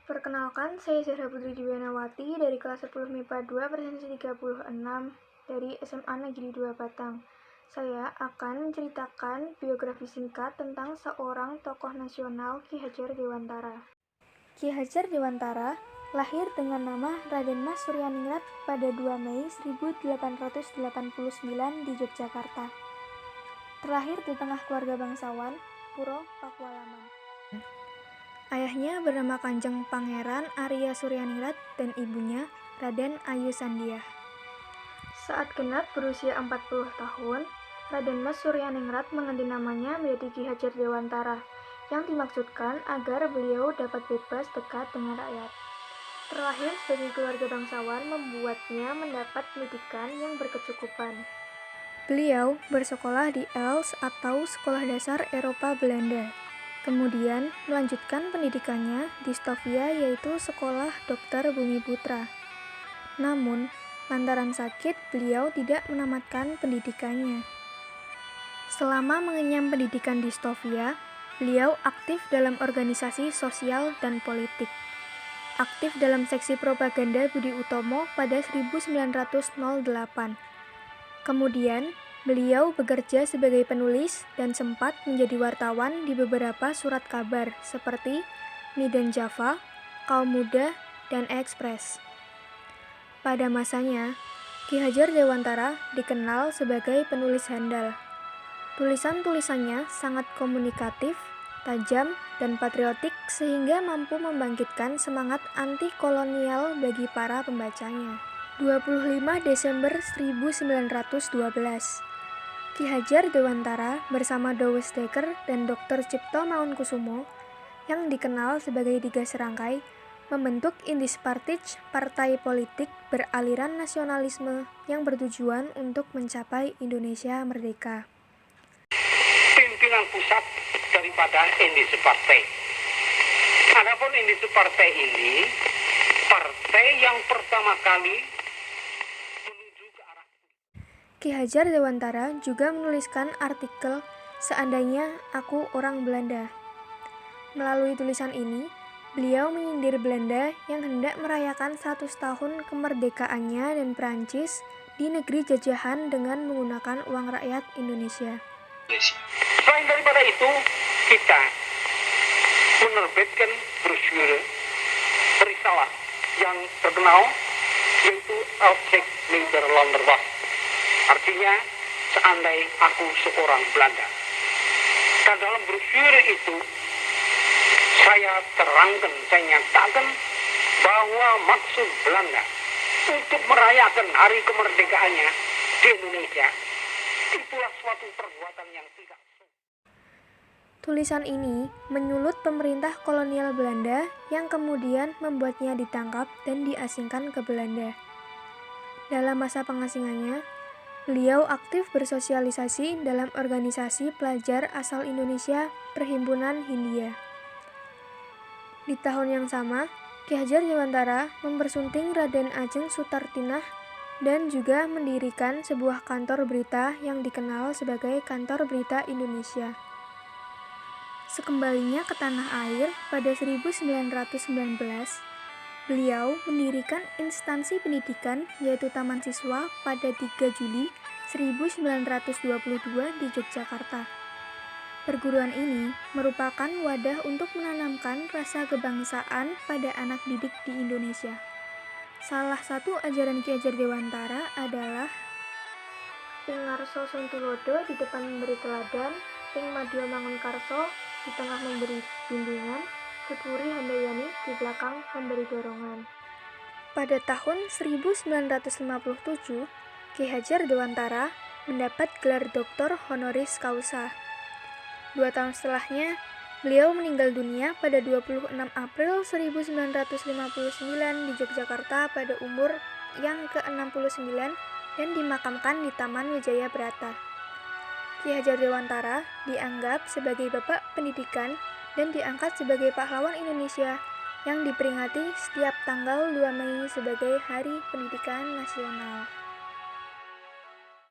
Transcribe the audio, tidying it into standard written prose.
Perkenalkan, saya Zahra Putri Diwanawati dari kelas 10 MIPA 2 presensi 36 dari SMA Negeri 2 Batang. Saya akan menceritakan biografi singkat tentang seorang tokoh nasional Ki Hajar Dewantara. Ki Hajar Dewantara lahir dengan nama Raden Mas Suryaningrat pada 2 Mei 1889 di Yogyakarta. Terlahir di tengah keluarga bangsawan, Puro Pakualaman. Ayahnya bernama Kanjeng Pangeran Arya Suryaningrat dan ibunya Raden Ayu Sandiah. Saat genap berusia 40 tahun, Raden Mas Suryaningrat mengganti namanya menjadi Ki Hajar Dewantara, yang dimaksudkan agar beliau dapat bebas dekat dengan rakyat. Terlahir sebagai keluarga bangsawan membuatnya mendapat pendidikan yang berkecukupan. Beliau bersekolah di Els atau Sekolah Dasar Eropa Belanda. Kemudian melanjutkan pendidikannya di Stovia yaitu Sekolah Dokter Bumiputra. Namun, lantaran sakit beliau tidak menamatkan pendidikannya. Selama mengenyam pendidikan di Stovia, beliau aktif dalam organisasi sosial dan politik. Aktif dalam seksi propaganda Budi Utomo pada 1908. Kemudian, beliau bekerja sebagai penulis dan sempat menjadi wartawan di beberapa surat kabar seperti Medan Java, Kaum Muda, dan Express. Pada masanya, Ki Hajar Dewantara dikenal sebagai penulis handal. Tulisan-tulisannya sangat komunikatif, tajam, dan patriotik sehingga mampu membangkitkan semangat anti-kolonial bagi para pembacanya. 25 Desember 1912 Ki Hajar Dewantara bersama Douwes Dekker dan Dr. Cipto Mangunkusumo yang dikenal sebagai Tiga Serangkai membentuk Indispartij, partai politik beraliran nasionalisme yang bertujuan untuk mencapai Indonesia merdeka. Pimpinan pusat daripada Indispartij. Adapun Indispartij ini partai yang pertama kali Ki Hajar Dewantara juga menuliskan artikel Seandainya Aku Orang Belanda. Melalui tulisan ini, beliau menyindir Belanda yang hendak merayakan 100 tahun kemerdekaannya dan Prancis di negeri jajahan dengan menggunakan uang rakyat Indonesia. Selain daripada itu, kita menerbitkan brosur risalah yang terkenal yaitu Object Nederlanderwas. Artinya, seandainya aku seorang Belanda. Dan dalam brosur itu, saya terangkan, saya nyatakan bahwa maksud Belanda untuk merayakan hari kemerdekaannya di Indonesia, itulah suatu perbuatan yang tidak. Tulisan ini menyulut pemerintah kolonial Belanda yang kemudian membuatnya ditangkap dan diasingkan ke Belanda. Dalam masa pengasingannya, beliau aktif bersosialisasi dalam organisasi pelajar asal Indonesia Perhimpunan Hindia. Di tahun yang sama, Ki Hajar Dewantara mempersunting Raden Ajeng Sutartinah dan juga mendirikan sebuah kantor berita yang dikenal sebagai Kantor Berita Indonesia. Sekembalinya ke tanah air pada 1919, beliau mendirikan instansi pendidikan yaitu Taman Siswa pada 3 Juli 1922 di Yogyakarta. Perguruan ini merupakan wadah untuk menanamkan rasa kebangsaan pada anak didik di Indonesia. Salah satu ajaran Ki Hajar Dewantara adalah Ping Ngarso Suntulodo di depan memberi teladan, Ping Madya Mangunkarso di tengah memberi bimbingan, Tutwuri Handayani di belakang memberi dorongan. Pada tahun 1957, Ki Hajar Dewantara mendapat gelar doktor honoris causa. 2 tahun setelahnya, beliau meninggal dunia pada 26 April 1959 di Yogyakarta pada umur yang ke-69 dan dimakamkan di Taman Wijaya Brata. Ki Hajar Dewantara dianggap sebagai bapak pendidikan dan diangkat sebagai pahlawan Indonesia yang diperingati setiap tanggal 2 Mei sebagai Hari Pendidikan Nasional.